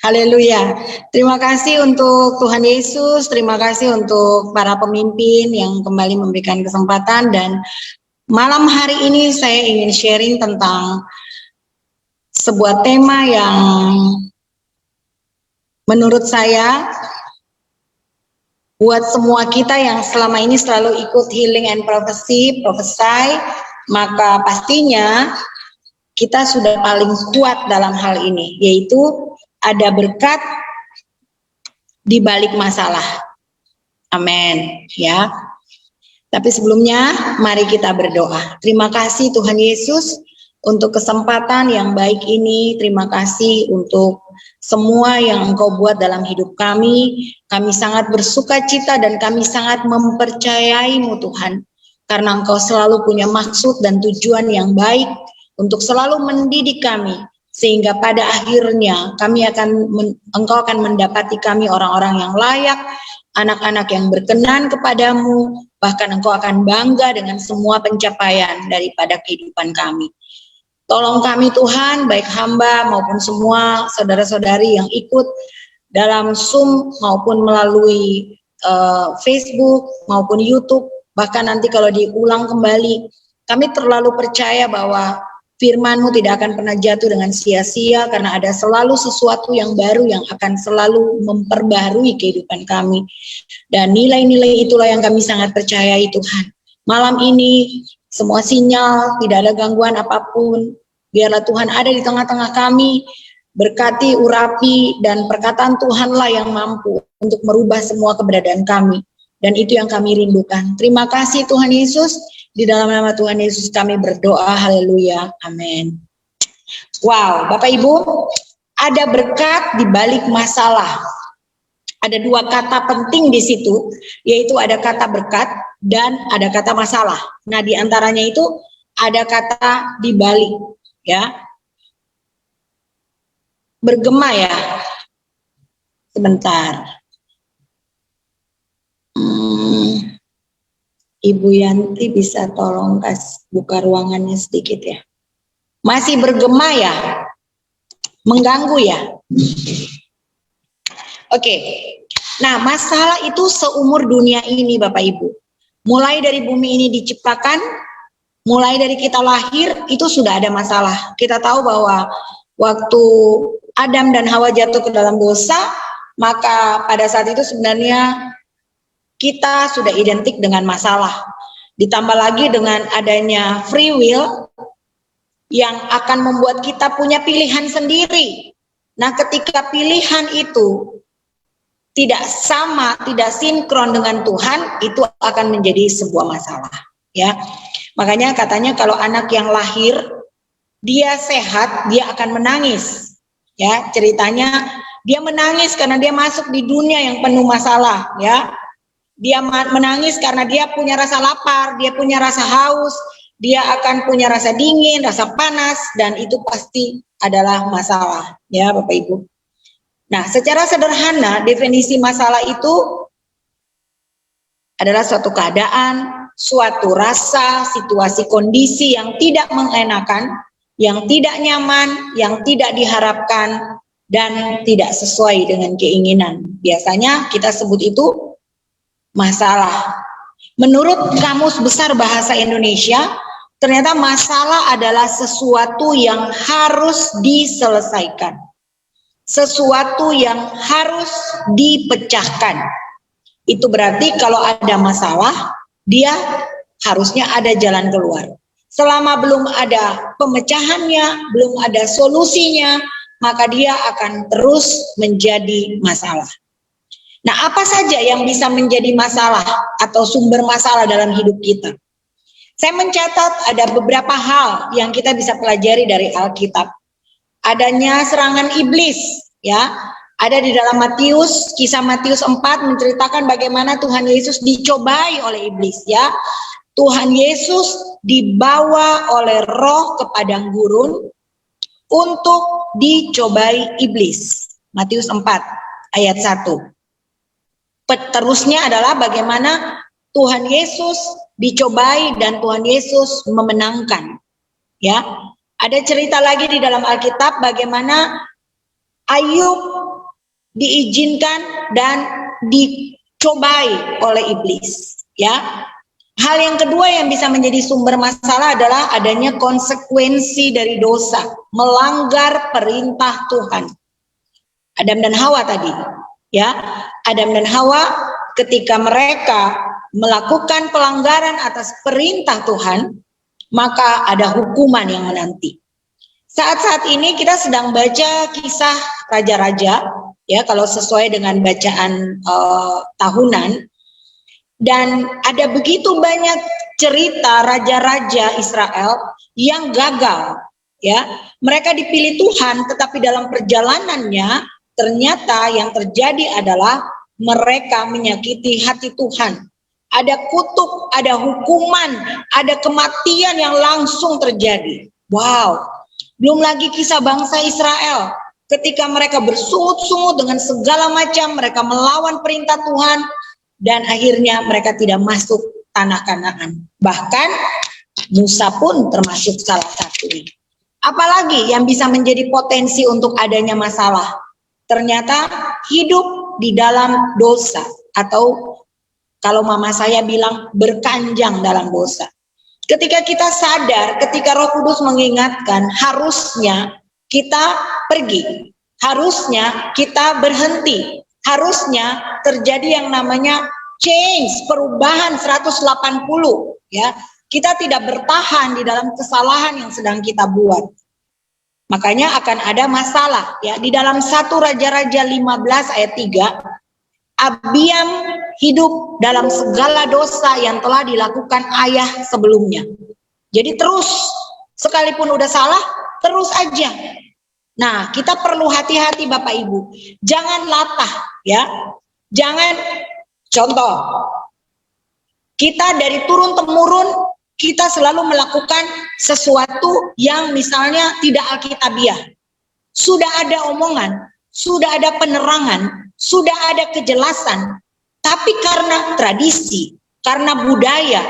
Haleluya. Terima kasih untuk Tuhan Yesus, terima kasih untuk para pemimpin yang kembali memberikan kesempatan, dan malam hari ini saya ingin sharing tentang sebuah tema yang menurut saya buat semua kita yang selama ini selalu ikut healing and prophesy, maka pastinya kita sudah paling kuat dalam hal ini, yaitu ada berkat di balik masalah. Amin, ya. Tapi sebelumnya mari kita berdoa. Terima kasih Tuhan Yesus untuk kesempatan yang baik ini. Terima kasih untuk semua yang Engkau buat dalam hidup kami. Kami sangat bersuka cita dan kami sangat mempercayai-Mu Tuhan. Karena Engkau selalu punya maksud dan tujuan yang baik untuk selalu mendidik kami. Sehingga pada akhirnya Engkau akan mendapati kami orang-orang yang layak, anak-anak yang berkenan kepadamu, bahkan Engkau akan bangga dengan semua pencapaian daripada kehidupan kami. Tolong kami Tuhan, baik hamba maupun semua saudara-saudari yang ikut dalam Zoom maupun melalui Facebook maupun YouTube, bahkan nanti kalau diulang kembali, kami terlalu percaya bahwa Firman-Mu tidak akan pernah jatuh dengan sia-sia, karena ada selalu sesuatu yang baru yang akan selalu memperbarui kehidupan kami. Dan nilai-nilai itulah yang kami sangat percayai Tuhan. Malam ini semua sinyal, tidak ada gangguan apapun. Biarlah Tuhan ada di tengah-tengah kami, berkati, urapi, dan perkataan Tuhanlah yang mampu untuk merubah semua keberadaan kami. Dan itu yang kami rindukan. Terima kasih Tuhan Yesus. Di dalam nama Tuhan Yesus kami berdoa, haleluya, amin. Wow, Bapak Ibu, ada berkat di balik masalah. Ada dua kata penting di situ, yaitu ada kata berkat dan ada kata masalah. Nah, di antaranya itu ada kata di balik, ya. Bergema ya. Sebentar. Ibu Yanti bisa tolong buka ruangannya sedikit ya. Masih bergema ya? Mengganggu ya? Oke. Nah, masalah itu seumur dunia ini Bapak Ibu. Mulai dari bumi ini diciptakan, mulai dari kita lahir, itu sudah ada masalah. Kita tahu bahwa waktu Adam dan Hawa jatuh ke dalam dosa, maka pada saat itu sebenarnya kita sudah identik dengan masalah. Ditambah lagi dengan adanya free will yang akan membuat kita punya pilihan sendiri. Nah, ketika pilihan itu tidak sama, tidak sinkron dengan Tuhan, itu akan menjadi sebuah masalah, ya. Makanya katanya kalau anak yang lahir dia sehat, dia akan menangis. Ya, ceritanya dia menangis karena dia masuk di dunia yang penuh masalah, ya. Dia menangis karena dia punya rasa lapar, dia punya rasa haus, dia akan punya rasa dingin, rasa panas, dan itu pasti adalah masalah, ya Bapak Ibu. Nah, secara sederhana definisi masalah itu adalah suatu keadaan, suatu rasa, situasi, kondisi yang tidak mengenakan, yang tidak nyaman, yang tidak diharapkan, dan tidak sesuai dengan keinginan. Biasanya kita sebut itu masalah. Menurut Kamus Besar Bahasa Indonesia, ternyata masalah adalah sesuatu yang harus diselesaikan. Sesuatu yang harus dipecahkan. Itu berarti kalau ada masalah, dia harusnya ada jalan keluar. Selama belum ada pemecahannya, belum ada solusinya, maka dia akan terus menjadi masalah. Nah, apa saja yang bisa menjadi masalah atau sumber masalah dalam hidup kita? Saya mencatat ada beberapa hal yang kita bisa pelajari dari Alkitab. Adanya serangan iblis, ya. Ada di dalam Matius, kisah Matius 4 menceritakan bagaimana Tuhan Yesus dicobai oleh iblis, ya. Tuhan Yesus dibawa oleh roh ke padang gurun untuk dicobai iblis. Matius 4 ayat 1. Terusnya adalah bagaimana Tuhan Yesus dicobai dan Tuhan Yesus memenangkan. Ya, ada cerita lagi di dalam Alkitab bagaimana Ayub diizinkan dan dicobai oleh iblis, ya. Hal yang kedua yang bisa menjadi sumber masalah adalah adanya konsekuensi dari dosa, melanggar perintah Tuhan. Adam dan Hawa tadi, ya. Adam dan Hawa ketika mereka melakukan pelanggaran atas perintah Tuhan, maka ada hukuman yang menanti. Saat-saat ini kita sedang baca kisah raja-raja, ya, kalau sesuai dengan bacaan tahunan, dan ada begitu banyak cerita raja-raja Israel yang gagal, ya. Mereka dipilih Tuhan, tetapi dalam perjalanannya ternyata yang terjadi adalah mereka menyakiti hati Tuhan. Ada kutuk, ada hukuman, ada kematian yang langsung terjadi. Wow. Belum lagi kisah bangsa Israel ketika mereka bersungut-sungut dengan segala macam, mereka melawan perintah Tuhan dan akhirnya mereka tidak masuk tanah Kanaan. Bahkan Musa pun termasuk salah satunya. Apalagi yang bisa menjadi potensi untuk adanya masalah? Ternyata hidup di dalam dosa, atau kalau mama saya bilang berkanjang dalam dosa. Ketika kita sadar, ketika Roh Kudus mengingatkan, harusnya kita pergi, harusnya kita berhenti, harusnya terjadi yang namanya change, perubahan 180, ya. Kita tidak bertahan di dalam kesalahan yang sedang kita buat. Makanya akan ada masalah, ya. Di dalam 1 Raja-Raja 15 ayat 3, Abiam hidup dalam segala dosa yang telah dilakukan ayah sebelumnya. Jadi terus, sekalipun udah salah, terus aja. Nah, kita perlu hati-hati Bapak Ibu. Jangan latah, ya. Jangan, contoh, kita dari turun-temurun, kita selalu melakukan sesuatu yang misalnya tidak alkitabiah. Sudah ada omongan, sudah ada penerangan, sudah ada kejelasan, tapi karena tradisi, karena budaya,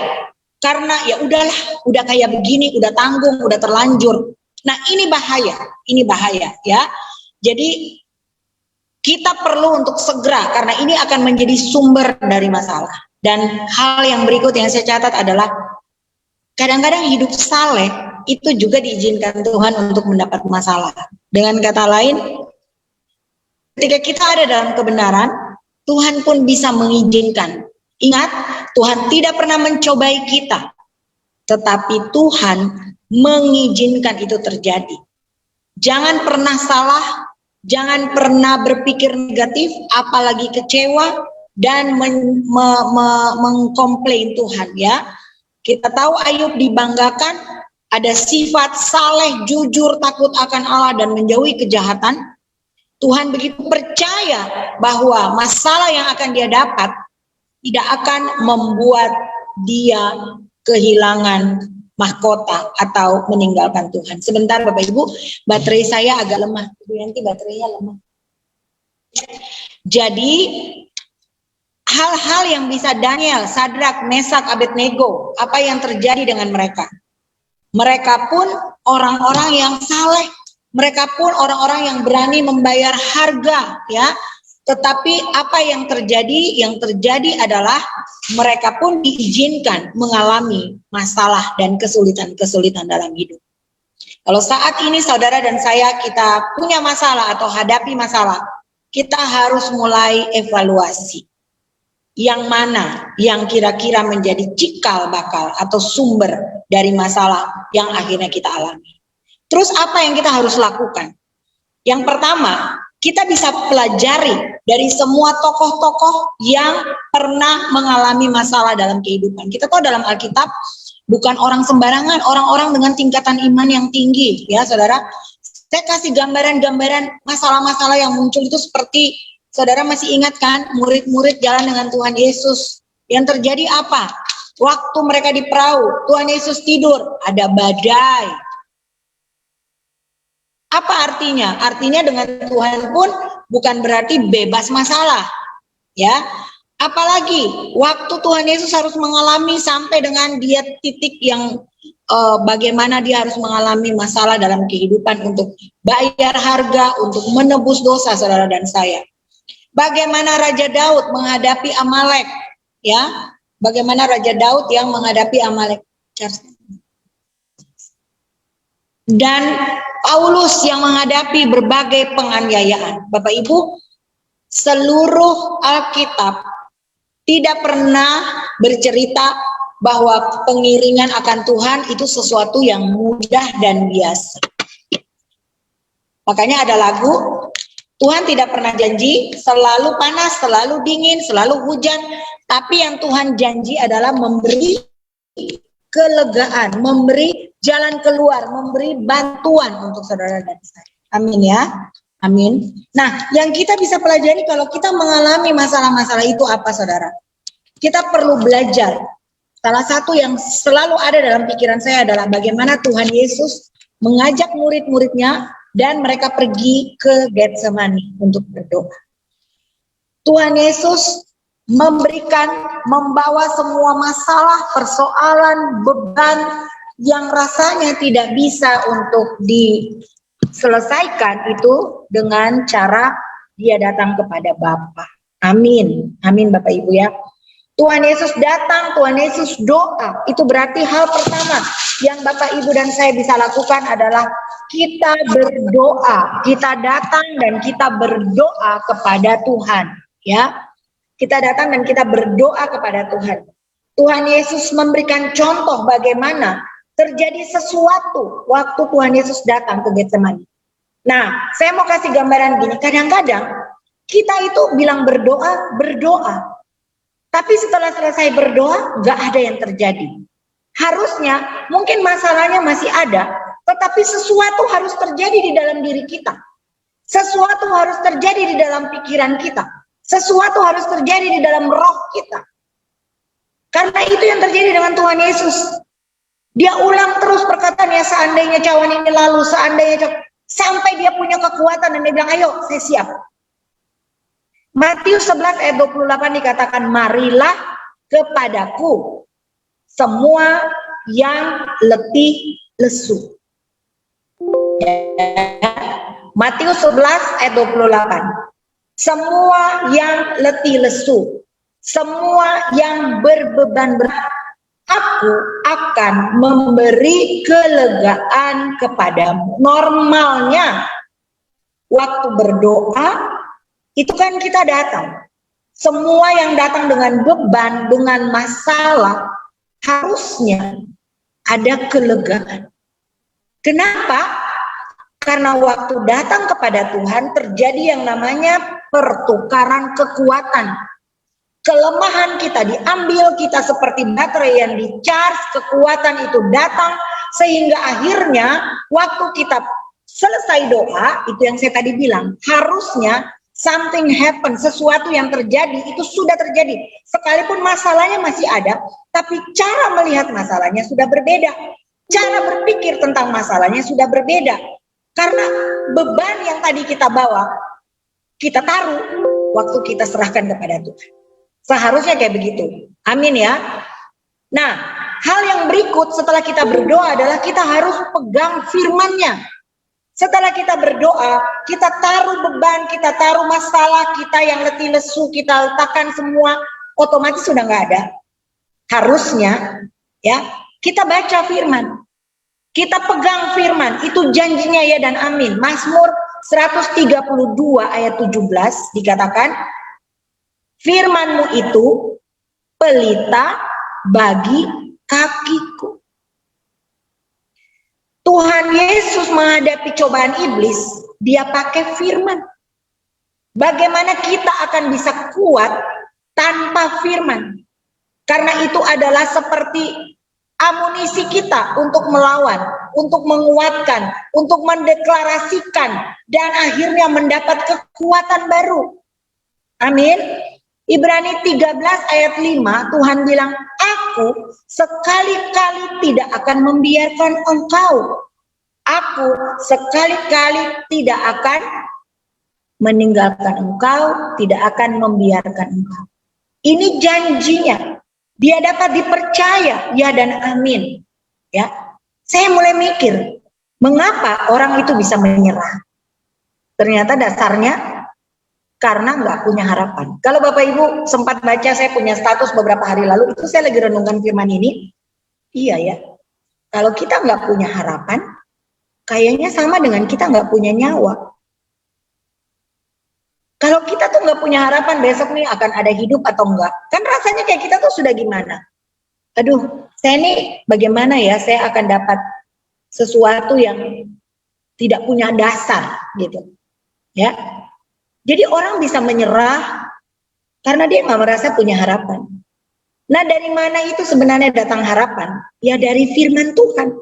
karena ya udahlah, udah kayak begini, udah tanggung, udah terlanjur. Nah, ini bahaya, ya. Jadi kita perlu untuk segera, karena ini akan menjadi sumber dari masalah. Dan hal yang berikut yang saya catat adalah kadang-kadang hidup saleh itu juga diizinkan Tuhan untuk mendapat masalah. Dengan kata lain, ketika kita ada dalam kebenaran, Tuhan pun bisa mengizinkan. Ingat, Tuhan tidak pernah mencobai kita, tetapi Tuhan mengizinkan itu terjadi. Jangan pernah salah, jangan pernah berpikir negatif, apalagi kecewa dan mengkomplain Tuhan, ya. Kita tahu Ayub dibanggakan, ada sifat saleh, jujur, takut akan Allah dan menjauhi kejahatan. Tuhan begitu percaya bahwa masalah yang akan dia dapat tidak akan membuat dia kehilangan mahkota atau meninggalkan Tuhan. Sebentar Bapak Ibu, baterai saya agak lemah. Ibu Yanti, baterainya lemah. Jadi hal-hal yang bisa Daniel, Sadrak, Mesak, Abednego, apa yang terjadi dengan mereka? Mereka pun orang-orang yang saleh. Mereka pun orang-orang yang berani membayar harga, ya. Tetapi apa yang terjadi? Yang terjadi adalah mereka pun diizinkan mengalami masalah dan kesulitan-kesulitan dalam hidup. Kalau saat ini saudara dan saya kita punya masalah atau hadapi masalah, kita harus mulai evaluasi. Yang mana yang kira-kira menjadi cikal bakal atau sumber dari masalah yang akhirnya kita alami. Terus apa yang kita harus lakukan? Yang pertama, kita bisa pelajari dari semua tokoh-tokoh yang pernah mengalami masalah dalam kehidupan. Kita tahu dalam Alkitab bukan orang sembarangan, orang-orang dengan tingkatan iman yang tinggi, ya saudara. Saya kasih gambaran-gambaran masalah-masalah yang muncul itu seperti, saudara masih ingat kan, murid-murid jalan dengan Tuhan Yesus. Yang terjadi apa? Waktu mereka di perahu, Tuhan Yesus tidur, ada badai. Apa artinya? Artinya dengan Tuhan pun bukan berarti bebas masalah, ya. Apalagi waktu Tuhan Yesus harus mengalami sampai dengan dia titik yang bagaimana dia harus mengalami masalah dalam kehidupan untuk bayar harga, untuk menebus dosa saudara dan saya. Bagaimana Raja Daud menghadapi Amalek, ya? Bagaimana Raja Daud yang menghadapi Amalek. Dan Paulus yang menghadapi berbagai penganiayaan. Bapak Ibu, seluruh Alkitab tidak pernah bercerita bahwa pengiringan akan Tuhan itu sesuatu yang mudah dan biasa. Makanya ada lagu, Tuhan tidak pernah janji selalu panas, selalu dingin, selalu hujan. Tapi yang Tuhan janji adalah memberi kelegaan, memberi jalan keluar, memberi bantuan untuk saudara dan saya. Amin ya. Amin. Nah, yang kita bisa pelajari kalau kita mengalami masalah-masalah itu apa, saudara? Kita perlu belajar. Salah satu yang selalu ada dalam pikiran saya adalah bagaimana Tuhan Yesus mengajak murid-muridnya dan mereka pergi ke Getsemani untuk berdoa. Tuhan Yesus membawa semua masalah, persoalan, beban yang rasanya tidak bisa untuk diselesaikan itu dengan cara dia datang kepada Bapa. Amin. Amin Bapak Ibu ya. Tuhan Yesus datang, Tuhan Yesus doa. Itu berarti hal pertama yang Bapak Ibu dan saya bisa lakukan adalah kita berdoa. Kita datang dan kita berdoa kepada Tuhan, ya. Kita datang dan kita berdoa kepada Tuhan. Tuhan Yesus memberikan contoh bagaimana terjadi sesuatu waktu Tuhan Yesus datang ke Getsemani. Nah, saya mau kasih gambaran gini, kadang-kadang kita itu bilang berdoa. Tapi setelah selesai berdoa, gak ada yang terjadi. Harusnya, mungkin masalahnya masih ada, tetapi sesuatu harus terjadi di dalam diri kita. Sesuatu harus terjadi di dalam pikiran kita. Sesuatu harus terjadi di dalam roh kita. Karena itu yang terjadi dengan Tuhan Yesus. Dia ulang terus perkataannya, seandainya cawan ini lalu, sampai dia punya kekuatan dan dia bilang, ayo saya siap. Matius 11 ayat 28 dikatakan, marilah kepadaku semua yang letih lesu. Matius 11 ayat 28. Semua yang letih lesu, semua yang berbeban berat, aku akan memberi kelegaan kepadamu. Normalnya waktu berdoa itu kan kita datang. Semua yang datang dengan beban, dengan masalah, harusnya ada kelegaan. Kenapa? Karena waktu datang kepada Tuhan terjadi yang namanya pertukaran kekuatan. Kelemahan kita diambil, kita seperti baterai yang di-charge, kekuatan itu datang, sehingga akhirnya waktu kita selesai doa, itu yang saya tadi bilang, harusnya something happen, sesuatu yang terjadi itu sudah terjadi. Sekalipun masalahnya masih ada, tapi cara melihat masalahnya sudah berbeda. Cara berpikir tentang masalahnya sudah berbeda. Karena beban yang tadi kita bawa, kita taruh waktu kita serahkan kepada Tuhan. Seharusnya kayak begitu. Amin ya. Nah, hal yang berikut setelah kita berdoa adalah kita harus pegang firman-Nya. Setelah kita berdoa, kita taruh beban, kita taruh masalah kita yang letih lesu, kita letakkan semua, otomatis sudah nggak ada. Harusnya, ya, kita baca firman, kita pegang firman, itu janjinya ya dan amin. Mazmur 132 ayat 17 dikatakan, firman-Mu itu pelita bagi kakiku. Tuhan Yesus menghadapi cobaan iblis, dia pakai firman. Bagaimana kita akan bisa kuat tanpa firman? Karena itu adalah seperti amunisi kita untuk melawan, untuk menguatkan, untuk mendeklarasikan, dan akhirnya mendapat kekuatan baru. Amin. Ibrani 13 ayat 5, Tuhan bilang, aku sekali-kali tidak akan membiarkan engkau. Aku sekali-kali tidak akan meninggalkan engkau, tidak akan membiarkan engkau. Ini janjinya. Dia dapat dipercaya, ya dan amin. Ya, saya mulai mikir, mengapa orang itu bisa menyerah? Ternyata dasarnya karena nggak punya harapan. Kalau Bapak Ibu sempat baca, saya punya status beberapa hari lalu, itu saya lagi renungkan firman ini. Iya ya, kalau kita nggak punya harapan, kayaknya sama dengan kita nggak punya nyawa. Kalau kita tuh nggak punya harapan besok nih akan ada hidup atau enggak, kan rasanya kayak kita tuh sudah gimana? Aduh, saya nih bagaimana ya, saya akan dapat sesuatu yang tidak punya dasar gitu, ya. Jadi orang bisa menyerah karena dia nggak merasa punya harapan. Nah, dari mana itu sebenarnya datang harapan? Ya dari firman Tuhan.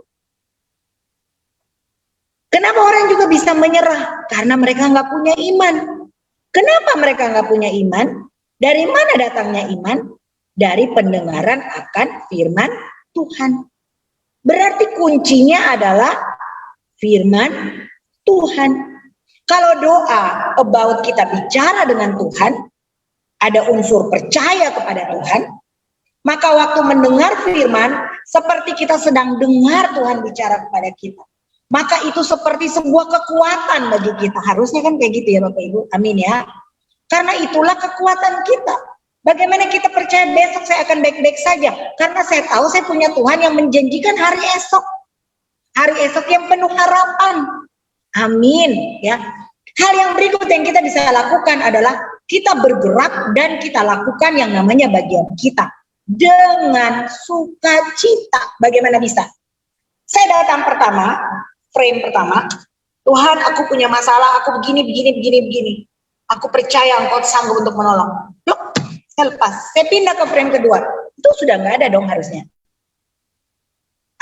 Kenapa orang juga bisa menyerah? Karena mereka nggak punya iman. Kenapa mereka nggak punya iman? Dari mana datangnya iman? Dari pendengaran akan firman Tuhan. Berarti kuncinya adalah firman Tuhan. Kalau doa about kita bicara dengan Tuhan, ada unsur percaya kepada Tuhan, maka waktu mendengar firman, seperti kita sedang dengar Tuhan bicara kepada kita. Maka itu seperti sebuah kekuatan bagi kita. Harusnya kan kayak gitu ya Bapak Ibu. Amin ya. Karena itulah kekuatan kita. Bagaimana kita percaya besok saya akan baik-baik saja. Karena saya tahu saya punya Tuhan yang menjanjikan hari esok. Hari esok yang penuh harapan. Amin ya. Hal yang berikut yang kita bisa lakukan adalah kita bergerak dan kita lakukan yang namanya bagian kita. Dengan sukacita. Bagaimana bisa? Saya datang pertama, frame pertama, Tuhan aku punya masalah, aku begini. Aku percaya Engkau sanggup untuk menolong. Loh, saya lepas, saya pindah ke frame kedua. Itu sudah nggak ada dong harusnya.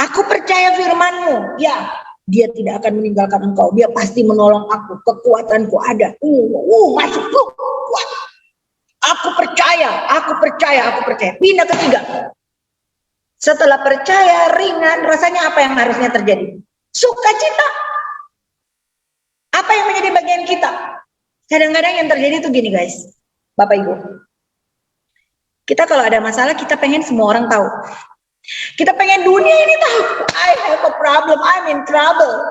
Aku percaya firman-Mu, ya, Dia tidak akan meninggalkan Engkau, Dia pasti menolong aku, kekuatanku ada. Masuk tuh. Wah. Aku percaya. Pindah ketiga. Setelah percaya, ringan, rasanya apa yang harusnya terjadi? Sukacita. Apa yang menjadi bagian kita? Kadang-kadang yang terjadi itu gini guys, Bapak Ibu. Kita kalau ada masalah, kita pengen semua orang tahu. Kita pengen dunia ini tahu, I have a problem, I'm in trouble.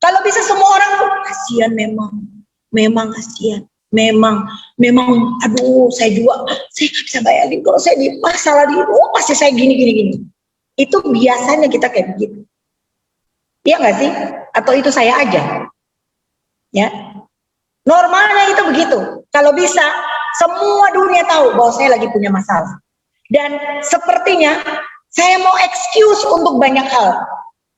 Kalau bisa semua orang, kasihan memang kasihan. Memang, aduh, saya nggak bisa bayangin kalau saya di masalah di, pasti saya gini. Itu biasanya kita kayak begitu. Iya nggak sih? Atau itu saya aja? Ya, normalnya itu begitu. Kalau bisa, semua dunia tahu bahwa saya lagi punya masalah. Dan sepertinya saya mau excuse untuk banyak hal.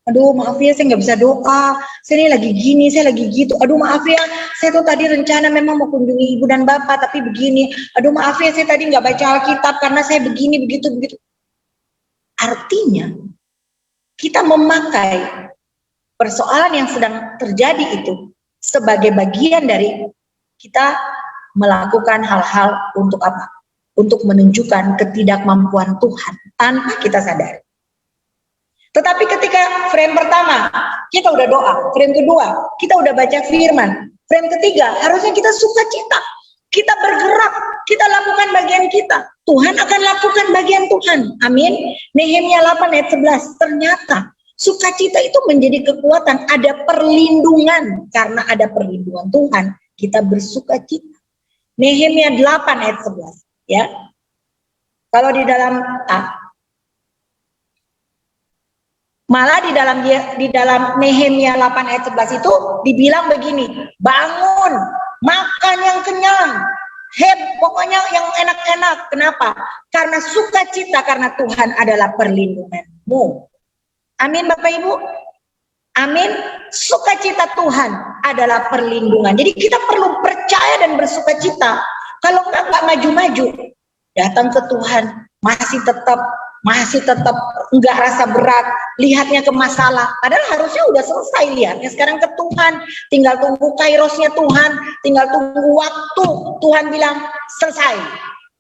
Aduh maaf ya saya nggak bisa doa, saya ini lagi gini, saya lagi gitu. Aduh maaf ya, saya tuh tadi rencana memang mau kunjungi ibu dan bapak tapi begini. Aduh maaf ya saya tadi nggak baca Alkitab karena saya begini, begitu. Artinya kita memakai persoalan yang sedang terjadi itu sebagai bagian dari kita melakukan hal-hal untuk apa? Untuk menunjukkan ketidakmampuan Tuhan tanpa kita sadari. Tetapi ketika frame pertama, kita udah doa. Frame kedua, kita udah baca firman. Frame ketiga, harusnya kita sukacita. Kita bergerak, kita lakukan bagian kita. Tuhan akan lakukan bagian Tuhan. Amin. Nehemia 8 ayat 11, ternyata sukacita itu menjadi kekuatan. Ada perlindungan. Karena ada perlindungan Tuhan, kita bersukacita. Nehemia 8 ayat 11. Ya. Kalau di dalam malah di dalam Nehemia 8 ayat 11 itu dibilang begini, bangun, makan yang kenyang, pokoknya yang enak-enak. Kenapa? Karena sukacita, karena Tuhan adalah perlindunganmu. Amin Bapak Ibu. Amin. Sukacita Tuhan adalah perlindungan. Jadi kita perlu percaya dan bersukacita. Kalau nggak maju-maju, datang ke Tuhan masih tetap enggak rasa berat, lihatnya ke masalah. Padahal harusnya udah selesai lihatnya. Sekarang ke Tuhan, tinggal tunggu kairosnya Tuhan, tinggal tunggu waktu. Tuhan bilang selesai,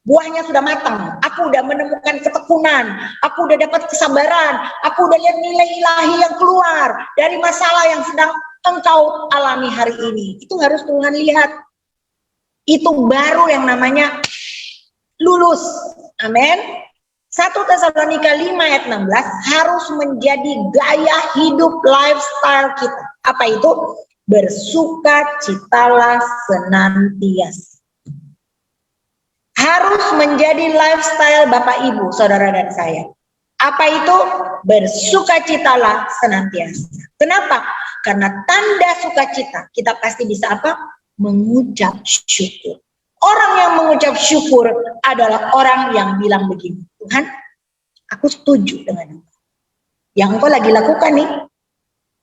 buahnya sudah matang. Aku udah menemukan ketekunan, aku udah dapat kesabaran, aku udah lihat nilai ilahi yang keluar dari masalah yang sedang engkau alami hari ini. Itu harus Tuhan lihat. Itu baru yang namanya lulus. Amin. 1 Tesalonika 5 ayat 16 harus menjadi gaya hidup lifestyle kita. Apa itu? bersukacitalah senantiasa. Harus menjadi lifestyle Bapak Ibu, Saudara dan saya. Apa itu? Bersukacitalah senantiasa. Kenapa? Karena tanda sukacita kita pasti bisa apa? Mengucap syukur. Orang yang mengucap syukur adalah orang yang bilang begini, Tuhan, aku setuju dengan engkau. Yang engkau lagi lakukan nih,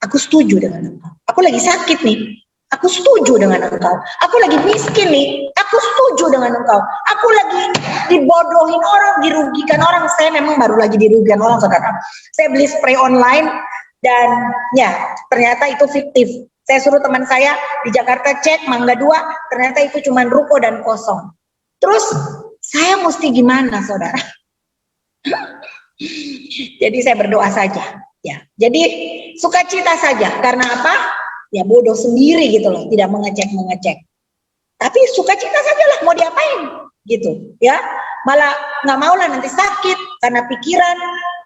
aku setuju dengan engkau. Aku lagi sakit nih, aku setuju dengan engkau. Aku lagi miskin nih, aku setuju dengan engkau. Aku lagi dibodohin orang, dirugikan orang. Saya memang baru lagi dirugikan orang, saudara. Saya beli spray online dan ya ternyata itu fiktif. Saya suruh teman saya di Jakarta cek Mangga 2, ternyata itu cuma ruko dan kosong. Terus saya mesti gimana, saudara? Jadi saya berdoa saja. Ya, jadi sukacita saja. Karena apa? Ya bodoh sendiri gitu loh, tidak mengecek. Tapi sukacita sajalah, mau diapain? Gitu, ya. Malah nggak mau lah nanti sakit karena pikiran,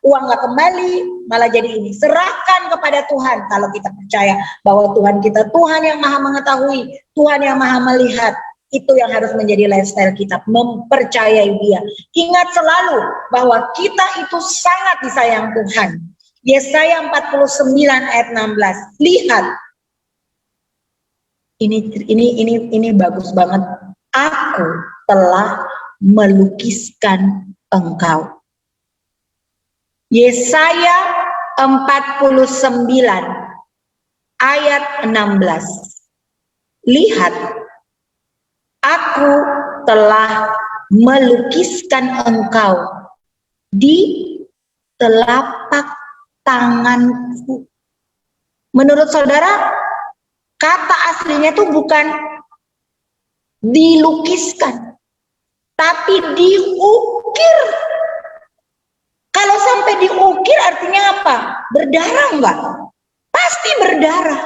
uang nggak kembali, malah jadi ini. Serahkan kepada Tuhan kalau kita percaya bahwa Tuhan kita Tuhan yang maha mengetahui, Tuhan yang maha melihat. Itu yang harus menjadi lifestyle kita, mempercayai Dia. Ingat selalu bahwa kita itu sangat disayang Tuhan. Yesaya 49 ayat 16. Lihat. Ini bagus banget. Aku telah melukiskan engkau. Yesaya 49 ayat 16. Lihat, aku telah melukiskan engkau di telapak tanganku. Menurut saudara, kata aslinya itu bukan dilukiskan, tapi diukir. Kalau sampai diukir artinya apa? Berdarah enggak? Pasti berdarah.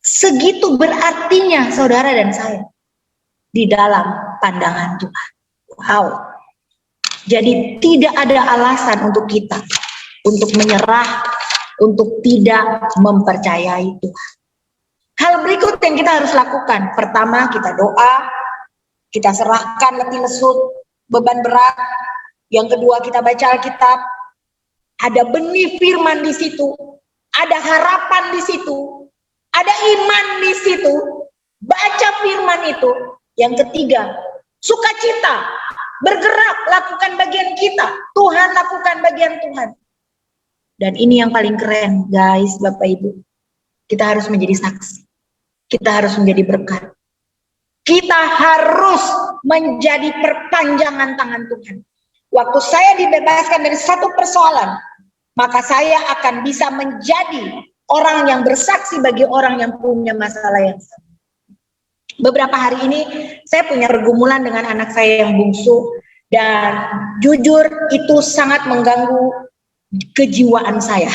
Segitu berartinya saudara dan saya di dalam pandangan Tuhan. Wow. Jadi tidak ada alasan untuk kita untuk menyerah, untuk tidak mempercayai Tuhan. Hal berikut yang kita harus lakukan. Pertama, kita doa, kita serahkan letih lesut, beban berat. Yang kedua, kita baca Alkitab. Ada benih firman di situ, ada harapan di situ, ada iman di situ. Baca firman itu. Yang ketiga, sukacita, bergerak, lakukan bagian kita. Tuhan lakukan bagian Tuhan. Dan ini yang paling keren, guys, Bapak Ibu. Kita harus menjadi saksi. Kita harus menjadi berkat. Kita harus menjadi perpanjangan tangan Tuhan. Waktu saya dibebaskan dari satu persoalan, maka saya akan bisa menjadi orang yang bersaksi bagi orang yang punya masalah yang sama. Beberapa hari ini saya punya pergumulan dengan anak saya yang bungsu, dan jujur itu sangat mengganggu kejiwaan saya.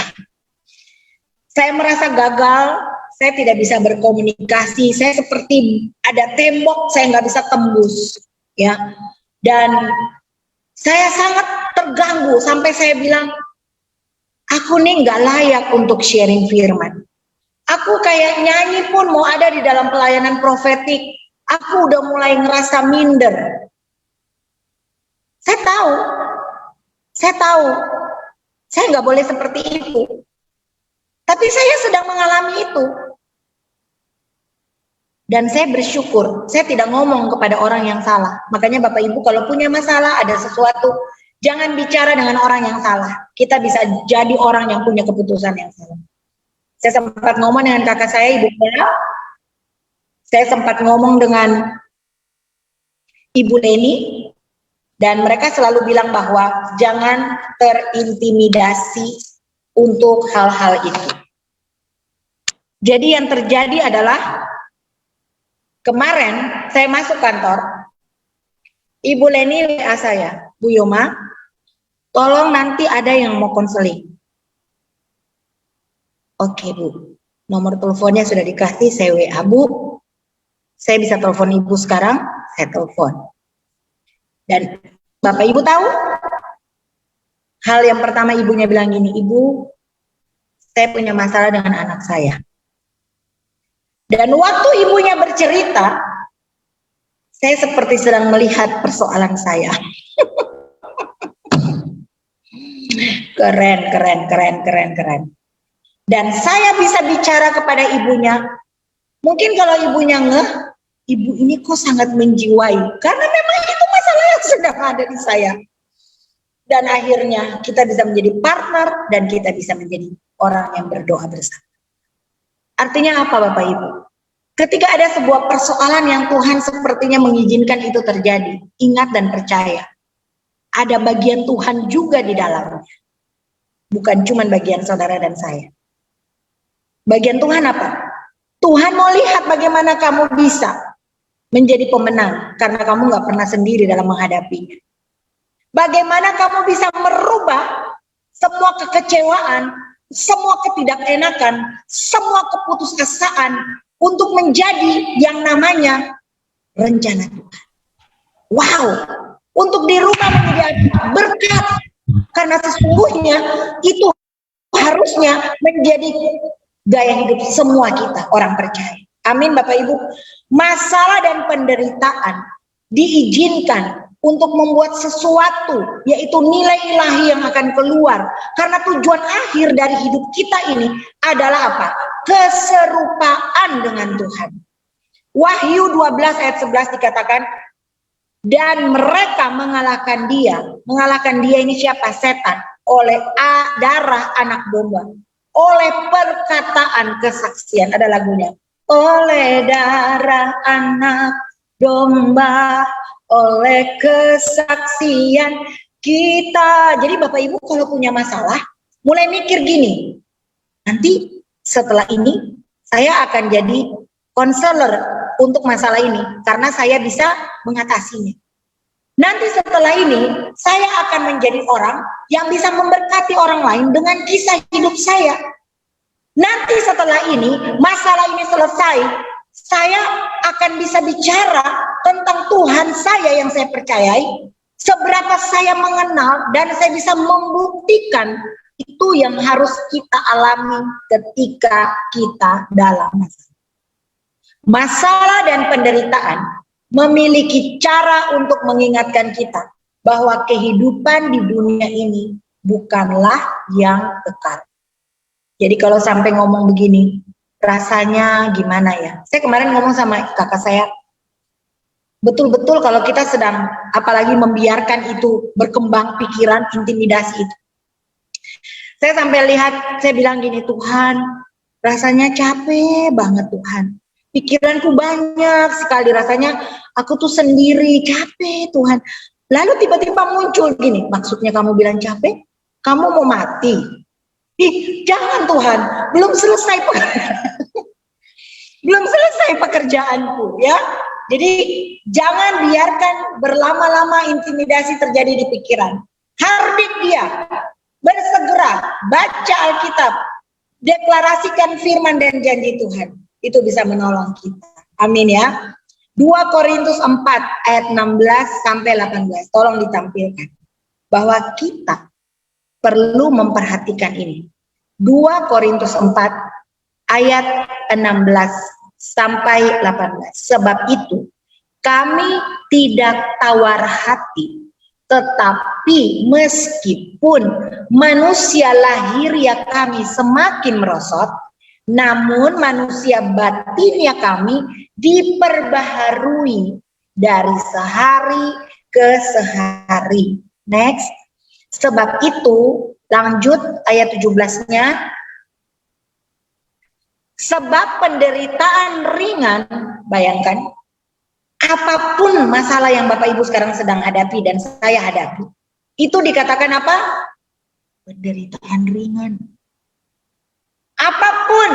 Saya merasa gagal, saya tidak bisa berkomunikasi, saya seperti ada tembok saya nggak bisa tembus, ya. Dan saya sangat terganggu sampai saya bilang, aku nih nggak layak untuk sharing firman. Aku kayak nyanyi pun mau ada di dalam pelayanan profetik, aku udah mulai ngerasa minder. Saya tahu, saya nggak boleh seperti itu. Tapi saya sedang mengalami itu. Dan saya bersyukur, saya tidak ngomong kepada orang yang salah. Makanya Bapak Ibu kalau punya masalah, ada sesuatu, jangan bicara dengan orang yang salah. Kita bisa jadi orang yang punya keputusan yang salah. Saya sempat ngomong dengan kakak saya, Ibu Bella. Saya sempat ngomong dengan Ibu Leni. Dan mereka selalu bilang bahwa jangan terintimidasi untuk hal-hal itu. Jadi yang terjadi adalah kemarin saya masuk kantor, Ibu Leni WA saya, Bu Yoma, tolong nanti ada yang mau konseling. Oke Bu, nomor teleponnya sudah dikasih, saya WA, Bu, saya bisa telepon Ibu sekarang, saya telepon. Dan Bapak Ibu tahu, hal yang pertama ibunya bilang gini, Ibu, saya punya masalah dengan anak saya. Dan waktu ibunya bercerita, saya seperti sedang melihat persoalan saya. Keren. Dan saya bisa bicara kepada ibunya. Mungkin kalau ibunya ngeh, ibu ini kok sangat menjiwai. Karena memang itu masalah yang sedang ada di saya. Dan akhirnya kita bisa menjadi partner dan kita bisa menjadi orang yang berdoa bersama. Artinya apa Bapak Ibu? Ketika ada sebuah persoalan yang Tuhan sepertinya mengizinkan itu terjadi, ingat dan percaya. Ada bagian Tuhan juga di dalamnya. Bukan cuma bagian saudara dan saya. Bagian Tuhan apa? Tuhan mau lihat bagaimana kamu bisa menjadi pemenang. Karena kamu gak pernah sendiri dalam menghadapinya. Bagaimana kamu bisa merubah semua kekecewaan, semua ketidakenakan, semua keputusasaan untuk menjadi yang namanya rencana Tuhan. Wow, untuk dirubah menjadi berkat. Karena sesungguhnya itu harusnya menjadi gaya hidup semua kita, orang percaya. Amin Bapak Ibu. Masalah dan penderitaan diizinkan untuk membuat sesuatu, yaitu nilai ilahi yang akan keluar. Karena tujuan akhir dari hidup kita ini adalah apa? Keserupaan dengan Tuhan. Wahyu 12 ayat 11 dikatakan, dan mereka mengalahkan dia. Mengalahkan dia ini siapa? Setan. Oleh darah anak domba. Oleh perkataan kesaksian. Ada lagunya. Oleh darah anak domba. Oleh kesaksian kita. Jadi Bapak Ibu kalau punya masalah, mulai mikir gini. Nanti setelah ini, saya akan jadi konselor untuk masalah ini. Karena saya bisa mengatasinya. Nanti setelah ini, saya akan menjadi orang yang bisa memberkati orang lain dengan kisah hidup saya. Nanti setelah ini, masalah ini selesai, saya akan bisa bicara tentang Tuhan saya yang saya percayai, seberapa saya mengenal dan saya bisa membuktikan itu yang harus kita alami ketika kita dalam masalah. Masalah dan penderitaan memiliki cara untuk mengingatkan kita bahwa kehidupan di dunia ini bukanlah yang kekal. Jadi kalau sampai ngomong begini, rasanya gimana ya? Saya kemarin ngomong sama kakak saya, betul-betul kalau kita sedang apalagi membiarkan itu berkembang pikiran, intimidasi itu. Saya sampai lihat, saya bilang gini, Tuhan, rasanya capek banget Tuhan. Pikiranku banyak sekali, rasanya aku tuh sendiri, capek Tuhan. Lalu tiba-tiba muncul gini, maksudnya kamu bilang capek? Kamu mau mati? Ih, jangan Tuhan, belum selesai belum selesai pekerjaanku ya. Jadi jangan biarkan berlama-lama intimidasi terjadi di pikiran. Hardik dia, bersegera baca Alkitab, deklarasikan firman dan janji Tuhan. Itu bisa menolong kita. Amin ya. 2 Korintus 4 ayat 16 sampai 18. Tolong ditampilkan. Bahwa kita perlu memperhatikan ini. 2 Korintus 4 ayat 16 sampai 18. Sebab itu kami tidak tawar hati, tetapi meskipun manusia lahiriah kami semakin merosot, namun manusia batinnya kami diperbaharui dari sehari ke sehari. Next. Sebab itu, lanjut ayat 17-nya. Sebab penderitaan ringan, bayangkan, apapun masalah yang Bapak Ibu sekarang sedang hadapi dan saya hadapi, itu dikatakan apa? Penderitaan ringan. Apapun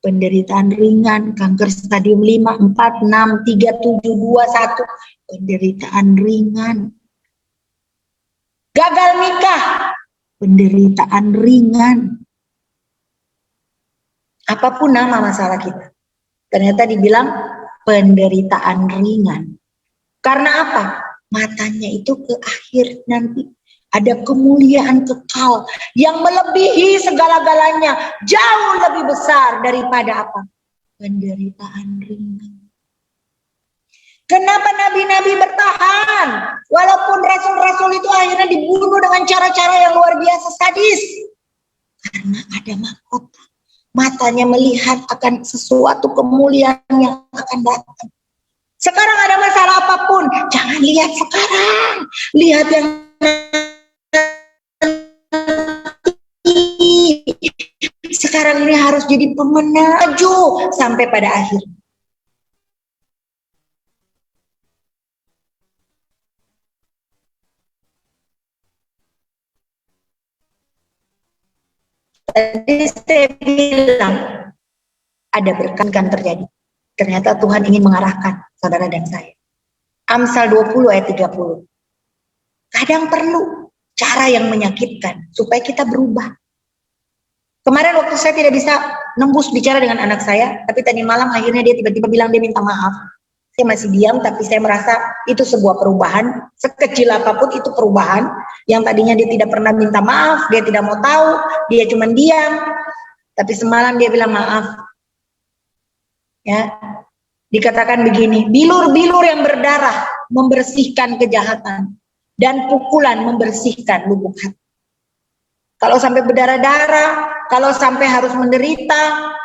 penderitaan ringan, kanker stadium 5, 4, 6, 3, 7, 2, 1, penderitaan ringan. Gagal nikah, penderitaan ringan. Apapun nama masalah kita, ternyata dibilang penderitaan ringan. Karena apa? Matanya itu ke akhir nanti. Ada kemuliaan kekal yang melebihi segala-galanya, jauh lebih besar daripada apa? Penderitaan ringan. Kenapa nabi-nabi bertahan? Walaupun rasul-rasul itu akhirnya dibunuh dengan cara-cara yang luar biasa sadis. Karena ada mahkota. Matanya melihat akan sesuatu kemuliaan yang akan datang. Sekarang ada masalah apapun, jangan lihat sekarang. Lihat yang sekarang ini harus jadi pemenang, maju sampai pada akhir. Tadi saya bilang ada berkat kan terjadi. Ternyata Tuhan ingin mengarahkan saudara dan saya. Amsal 20 ayat 30. Kadang perlu cara yang menyakitkan supaya kita berubah. Kemarin waktu saya tidak bisa nembus bicara dengan anak saya, tapi tadi malam akhirnya dia tiba-tiba bilang dia minta maaf. Saya masih diam, tapi saya merasa itu sebuah perubahan, sekecil apapun itu perubahan. Yang tadinya dia tidak pernah minta maaf, dia tidak mau tahu, dia cuma diam. Tapi semalam dia bilang maaf. Ya, dikatakan begini, bilur-bilur yang berdarah membersihkan kejahatan, dan pukulan membersihkan lubuk hati. Kalau sampai berdarah-darah, kalau sampai harus menderita,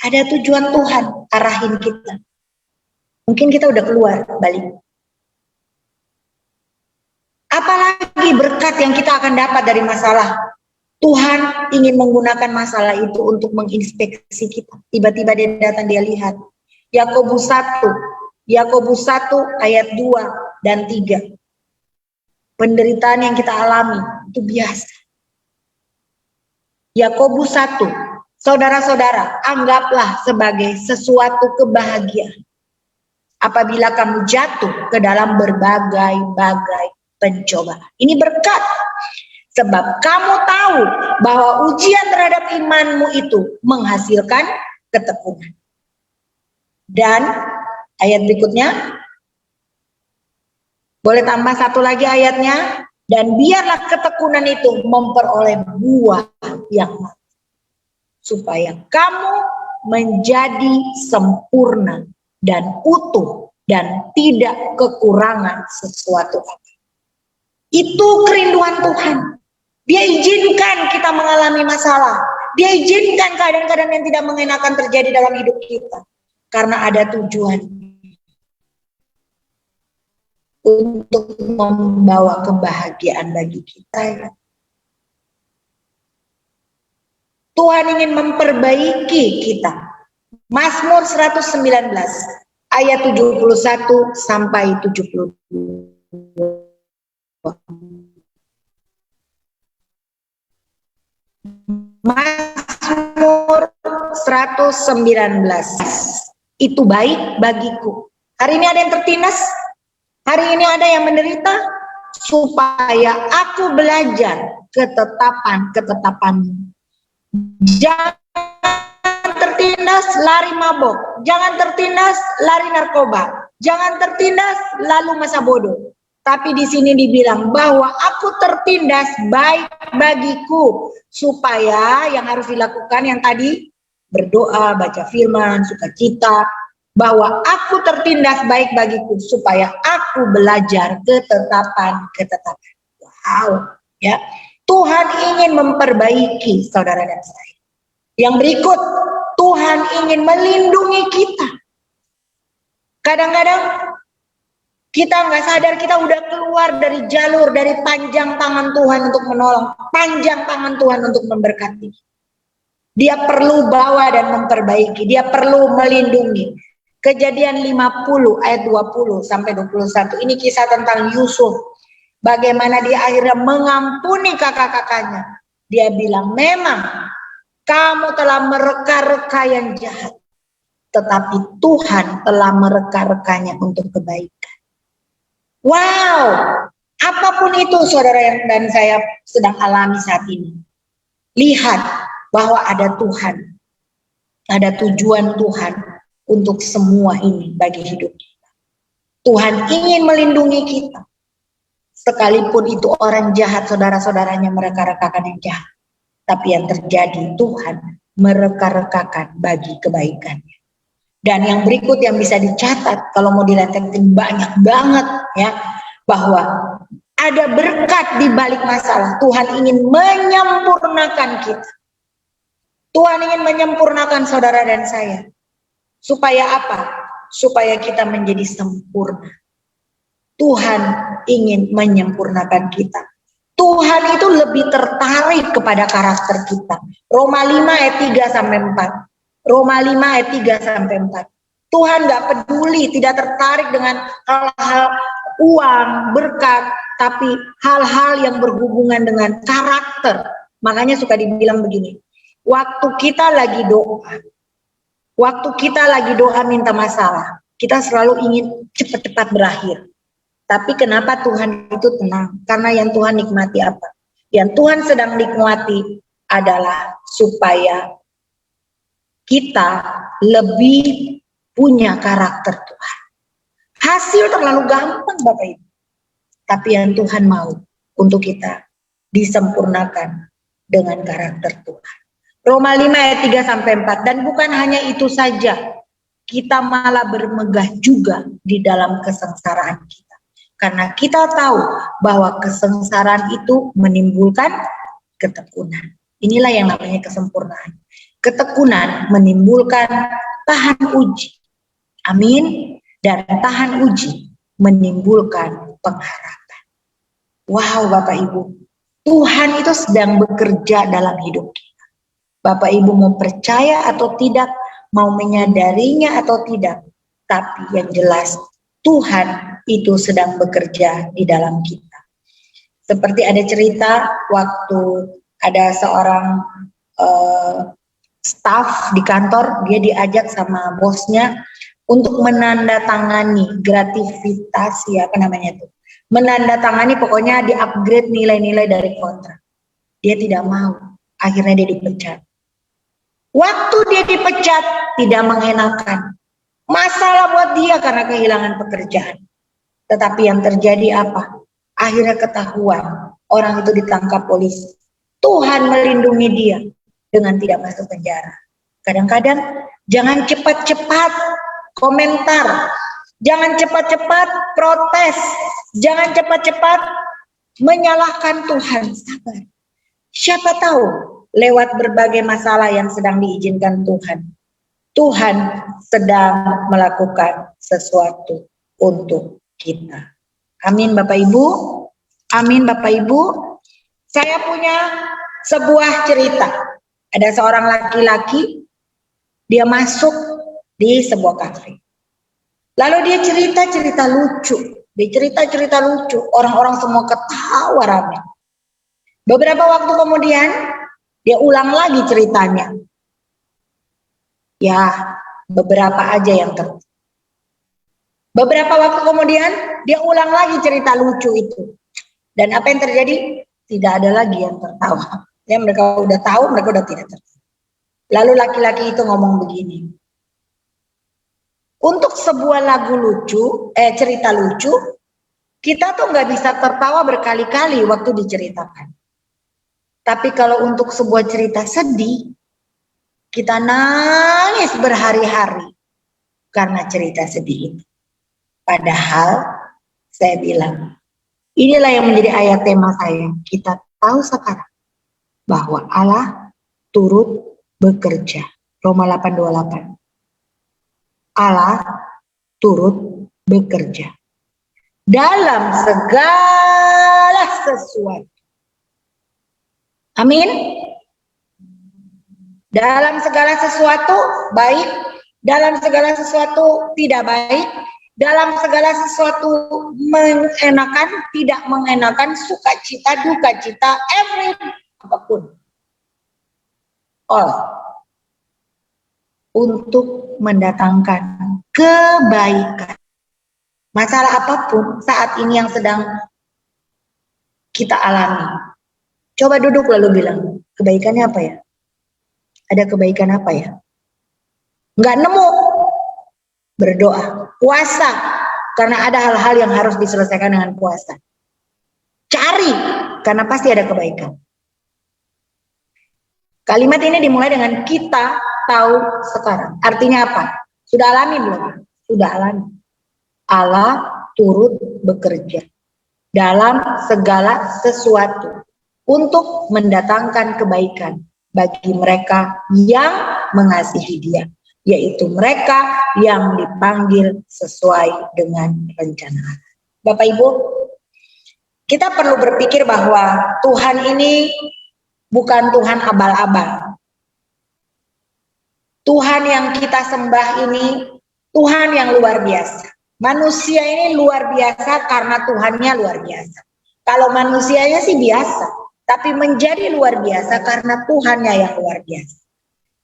ada tujuan Tuhan arahin kita. Mungkin kita udah keluar balik. Apalagi berkat yang kita akan dapat dari masalah. Tuhan ingin menggunakan masalah itu untuk menginspeksi kita. Tiba-tiba dia datang, dia lihat. Yakobus 1 ayat 2 dan 3. Penderitaan yang kita alami itu biasa. Yakobus 1, saudara-saudara, anggaplah sebagai sesuatu kebahagiaan apabila kamu jatuh ke dalam berbagai-bagai pencobaan. Ini berkat, sebab kamu tahu bahwa ujian terhadap imanmu itu menghasilkan ketekunan. Dan ayat berikutnya, boleh tambah satu lagi ayatnya, dan biarlah ketekunan itu memperoleh buah yang matang, supaya kamu menjadi sempurna dan utuh dan tidak kekurangan sesuatu. Itu kerinduan Tuhan. Dia izinkan kita mengalami masalah. Dia izinkan keadaan-keadaan yang tidak mengenakan terjadi dalam hidup kita. Karena ada tujuan untuk membawa kebahagiaan bagi kita. Tuhan ingin memperbaiki kita. Mazmur 119 ayat 71 sampai 72. Mazmur 119. Itu baik bagiku. Hari ini ada yang tertindas, hari ini ada yang menderita, supaya aku belajar ketetapan-ketetapanmu. Jangan tertindas lari mabok, jangan tertindas lari narkoba, jangan tertindas lalu masa bodoh. Tapi di sini dibilang bahwa aku tertindas baik bagiku, supaya yang harus dilakukan yang tadi berdoa, baca firman, sukacita, bahwa aku tertindas baik bagiku supaya aku belajar ketetapan-ketetapan. Wow, ya. Tuhan ingin memperbaiki saudara dan saya. Yang berikut, Tuhan ingin melindungi kita. Kadang-kadang kita nggak sadar kita udah keluar dari jalur, dari panjang tangan Tuhan untuk menolong, panjang tangan Tuhan untuk memberkati. Dia perlu bawa dan memperbaiki, dia perlu melindungi. Kejadian 50 ayat 20 sampai 21. Ini kisah tentang Yusuf. Bagaimana dia akhirnya mengampuni kakak-kakaknya. Dia bilang, memang kamu telah mereka-reka yang jahat, tetapi Tuhan telah mereka-rekanya untuk kebaikan. Wow, apapun itu saudara yang dan saya sedang alami saat ini. Lihat bahwa ada Tuhan, ada tujuan Tuhan untuk semua ini bagi hidup kita. Tuhan ingin melindungi kita. Sekalipun itu orang jahat, saudara-saudaranya mereka-rekakan yang jahat. Tapi yang terjadi, Tuhan mereka-rekakan bagi kebaikannya. Dan yang berikut yang bisa dicatat, kalau mau dilantetin banyak banget ya, bahwa ada berkat di balik masalah. Tuhan ingin menyempurnakan kita. Tuhan ingin menyempurnakan saudara dan saya. Supaya apa? Supaya kita menjadi sempurna. Tuhan ingin menyempurnakan kita. Tuhan itu lebih tertarik kepada karakter kita. Roma 5 ayat 3 sampai 4. Roma 5 ayat 3 sampai 4. Tuhan gak peduli, tidak tertarik dengan hal-hal uang, berkat, tapi hal-hal yang berhubungan dengan karakter. Makanya suka dibilang begini, waktu kita lagi doa minta masalah, kita selalu ingin cepat-cepat berakhir. Tapi kenapa Tuhan itu tenang? Karena yang Tuhan nikmati apa? Yang Tuhan sedang nikmati adalah supaya kita lebih punya karakter Tuhan. Hasil terlalu gampang Bapak Ibu. Tapi yang Tuhan mau untuk kita disempurnakan dengan karakter Tuhan. Roma 5 ayat 3 sampai 4. Dan bukan hanya itu saja, kita malah bermegah juga di dalam kesengsaraan kita. Karena kita tahu bahwa kesengsaraan itu menimbulkan ketekunan. Inilah yang namanya kesempurnaan. Ketekunan menimbulkan tahan uji. Amin. Dan tahan uji menimbulkan pengharapan. Wow Bapak Ibu, Tuhan itu sedang bekerja dalam hidup kita. Bapak Ibu mau percaya atau tidak, mau menyadarinya atau tidak, tapi yang jelas Tuhan itu sedang bekerja di dalam kita. Seperti ada cerita waktu ada seorang staf di kantor, dia diajak sama bosnya untuk menandatangani gratifikasi, apa namanya itu, menandatangani, pokoknya di-upgrade nilai-nilai dari kontrak. Dia tidak mau, akhirnya dia dipecat. Waktu dia dipecat, tidak mengenakan. Masalah buat dia karena kehilangan pekerjaan. Tetapi yang terjadi apa? Akhirnya ketahuan, orang itu ditangkap polisi. Tuhan melindungi dia dengan tidak masuk penjara. Kadang-kadang jangan cepat-cepat komentar, jangan cepat-cepat protes, jangan cepat-cepat menyalahkan Tuhan. Sabar. Siapa tahu lewat berbagai masalah yang sedang diizinkan Tuhan, Tuhan sedang melakukan sesuatu untuk kita. Amin Bapak Ibu. Amin Bapak Ibu. Saya punya sebuah cerita. Ada seorang laki-laki, dia masuk di sebuah kafe. Lalu dia cerita-cerita lucu. Dia cerita-cerita lucu. Orang-orang semua ketawa rame. Beberapa waktu kemudian, dia ulang lagi ceritanya. Ya, beberapa aja yang terjadi. Beberapa waktu kemudian, dia ulang lagi cerita lucu itu. Dan apa yang terjadi? Tidak ada lagi yang tertawa. Ya, mereka udah tahu, mereka udah tidak tertawa. Lalu laki-laki itu ngomong begini. Untuk sebuah lagu lucu, cerita lucu, kita tuh nggak bisa tertawa berkali-kali waktu diceritakan. Tapi kalau untuk sebuah cerita sedih, kita nangis berhari-hari karena cerita sedih itu. Padahal saya bilang, inilah yang menjadi ayat tema saya. Kita tahu sekarang bahwa Allah turut bekerja. Roma 8:28. Allah turut bekerja dalam segala sesuatu. Amin. Dalam segala sesuatu baik, dalam segala sesuatu tidak baik, dalam segala sesuatu mengenakan, tidak mengenakan, sukacita, dukacita, every apapun. All untuk mendatangkan kebaikan. Masalah apapun saat ini yang sedang kita alami. Coba duduk lalu bilang, kebaikannya apa ya? Ada kebaikan apa ya? Nggak nemu. Berdoa, puasa, karena ada hal-hal yang harus diselesaikan dengan puasa. Cari, karena pasti ada kebaikan. Kalimat ini dimulai dengan kita tahu sekarang. Artinya apa? Sudah alami belum? Sudah alami. Allah turut bekerja dalam segala sesuatu untuk mendatangkan kebaikan bagi mereka yang mengasihi Dia, yaitu mereka yang dipanggil sesuai dengan rencana. Bapak Ibu, kita perlu berpikir bahwa Tuhan ini bukan Tuhan abal-abal. Tuhan yang kita sembah ini Tuhan yang luar biasa. Manusia ini luar biasa karena Tuhannya luar biasa. Kalau manusianya sih biasa, tapi menjadi luar biasa karena Tuhannya yang luar biasa.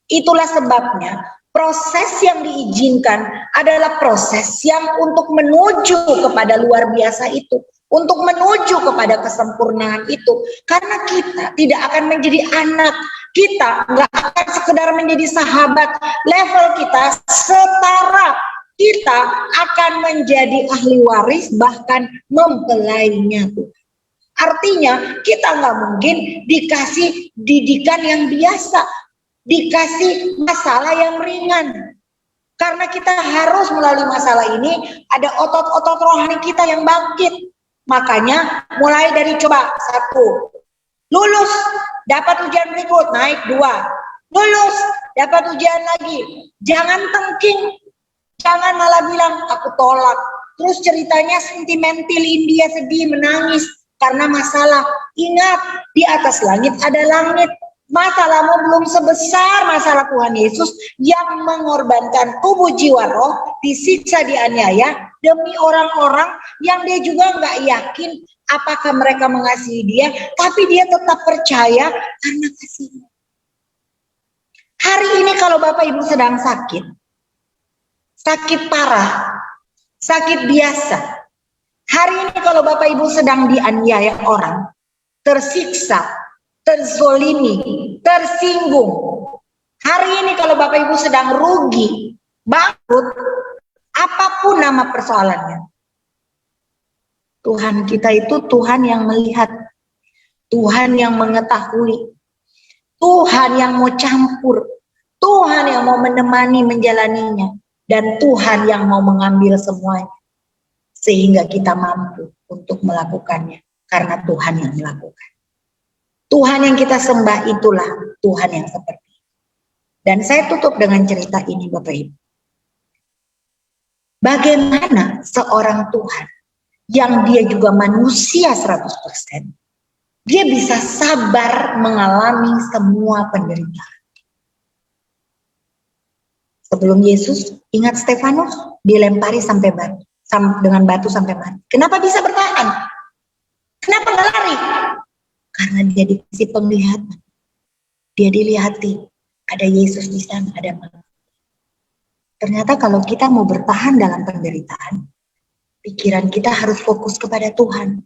Itulah sebabnya proses yang diizinkan adalah proses yang untuk menuju kepada luar biasa itu, untuk menuju kepada kesempurnaan itu. Karena kita tidak akan menjadi anak, kita nggak akan sekedar menjadi sahabat, level kita setara. Kita akan menjadi ahli waris, bahkan mempelainya Tuhan. Artinya kita nggak mungkin dikasih didikan yang biasa, dikasih masalah yang ringan. Karena kita harus melalui masalah ini, ada otot-otot rohani kita yang bangkit. Makanya mulai dari coba 1, lulus, dapat ujian berikut, naik 2, lulus, dapat ujian lagi. Jangan tengking. Jangan malah bilang, aku tolak. Terus ceritanya sentimentalin dia, sedih, menangis karena masalah. Ingat, di atas langit ada langit. Masalahmu belum sebesar masalah Tuhan Yesus yang mengorbankan tubuh jiwa roh, disiksa, dianiaya demi orang-orang yang dia juga nggak yakin apakah mereka mengasihi dia, tapi dia tetap percaya karena kasihnya. Hari ini kalau Bapak Ibu sedang sakit, sakit parah, sakit biasa. Hari ini kalau Bapak Ibu sedang dianiaya orang, tersiksa, terzolimi, tersinggung. Hari ini kalau Bapak Ibu sedang rugi, bangkrut, apapun nama persoalannya, Tuhan kita itu Tuhan yang melihat, Tuhan yang mengetahui, Tuhan yang mau campur, Tuhan yang mau menemani menjalaninya, dan Tuhan yang mau mengambil semuanya, sehingga kita mampu untuk melakukannya, karena Tuhan yang melakukan. Tuhan yang kita sembah itulah Tuhan yang seperti itu. Dan saya tutup dengan cerita ini Bapak Ibu. Bagaimana seorang Tuhan yang dia juga manusia 100%, dia bisa sabar mengalami semua penderitaan. Sebelum Yesus, ingat Stefanus dilempari sampai batu, dengan batu sampai mati. Kenapa bisa bertahan? Kenapa nggak lari? Karena dia dikasih penglihatan. Dia dilihati, ada Yesus di sana, ada Mama. Ternyata kalau kita mau bertahan dalam penderitaan, pikiran kita harus fokus kepada Tuhan.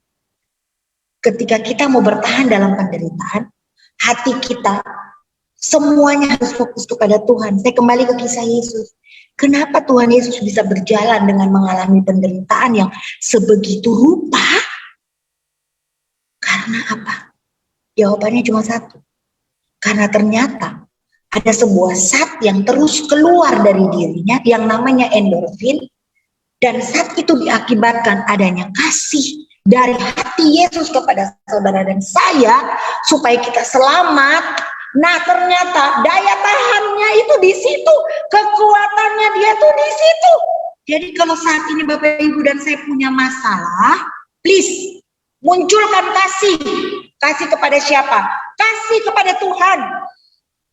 Ketika kita mau bertahan dalam penderitaan, hati kita semuanya harus fokus kepada Tuhan. Saya kembali ke kisah Yesus. Kenapa Tuhan Yesus bisa berjalan dengan mengalami penderitaan yang sebegitu rupa? Karena apa? Jawabannya cuma satu. Karena ternyata ada sebuah zat yang terus keluar dari dirinya yang namanya endorfin. Dan zat itu diakibatkan adanya kasih dari hati Yesus kepada saudara dan saya supaya kita selamat. Nah ternyata daya tahannya itu di situ, kekuatannya dia tuh di situ. Jadi kalau saat ini Bapak Ibu dan saya punya masalah, please munculkan kasih. Kasih kepada siapa? Kasih kepada Tuhan.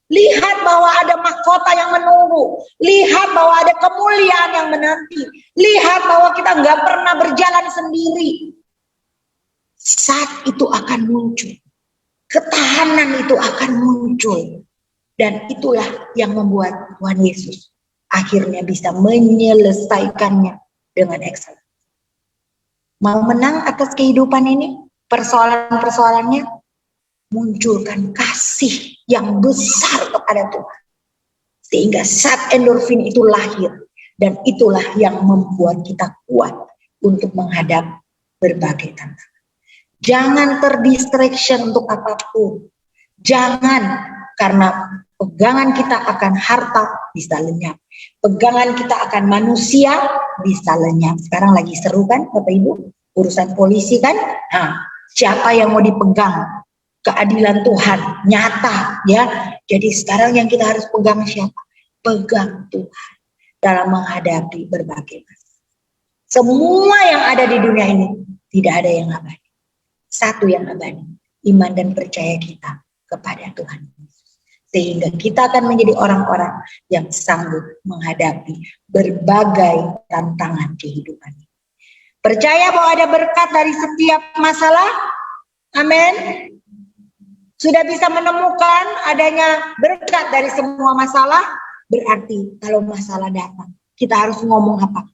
Lihat bahwa ada mahkota yang menunggu. Lihat bahwa ada kemuliaan yang menanti. Lihat bahwa kita nggak pernah berjalan sendiri. Saat itu akan muncul. Ketahanan itu akan muncul. Dan itulah yang membuat Tuhan Yesus akhirnya bisa menyelesaikannya dengan excellent. Mau menang atas kehidupan ini, persoalan-persoalannya, munculkan kasih yang besar kepada Tuhan. Sehingga zat endorfin itu lahir. Dan itulah yang membuat kita kuat untuk menghadap berbagai tantangan. Jangan terdistraction untuk apapun. Jangan, karena pegangan kita akan harta bisa lenyap. Pegangan kita akan manusia bisa lenyap. Sekarang lagi seru kan Bapak Ibu? Urusan polisi kan? Nah, siapa yang mau dipegang? Keadilan Tuhan nyata ya. Jadi sekarang yang kita harus pegang siapa? Pegang Tuhan dalam menghadapi berbagai masalah. Semua yang ada di dunia ini tidak ada yang abadi. Satu yang abadi, iman dan percaya kita kepada Tuhan Yesus. Sehingga kita akan menjadi orang-orang yang sanggup menghadapi berbagai tantangan kehidupan ini. Percaya bahwa ada berkat dari setiap masalah? Amin. Sudah bisa menemukan adanya berkat dari semua masalah? Berarti kalau masalah datang, kita harus ngomong apa?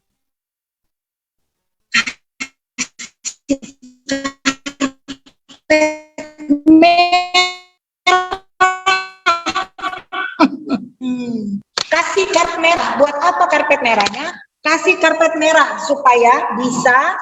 Kasih karpet merah. Buat apa karpet merahnya? Kasih karpet merah supaya bisa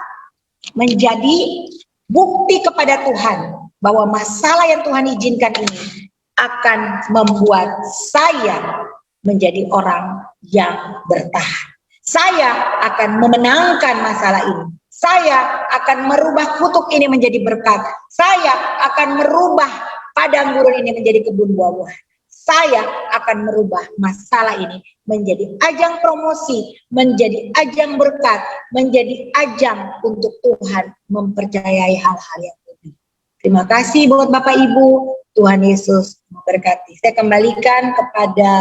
menjadi bukti kepada Tuhan bahwa masalah yang Tuhan izinkan ini akan membuat saya menjadi orang yang bertahan. Saya akan memenangkan masalah ini. Saya akan merubah kutuk ini menjadi berkat. Saya akan merubah padang gurun ini menjadi kebun buah-buahan. Saya akan merubah masalah ini menjadi ajang promosi, menjadi ajang berkat, menjadi ajang untuk Tuhan mempercayai hal-hal yang lebih. Terima kasih buat Bapak Ibu. Tuhan Yesus memberkati. Saya kembalikan kepada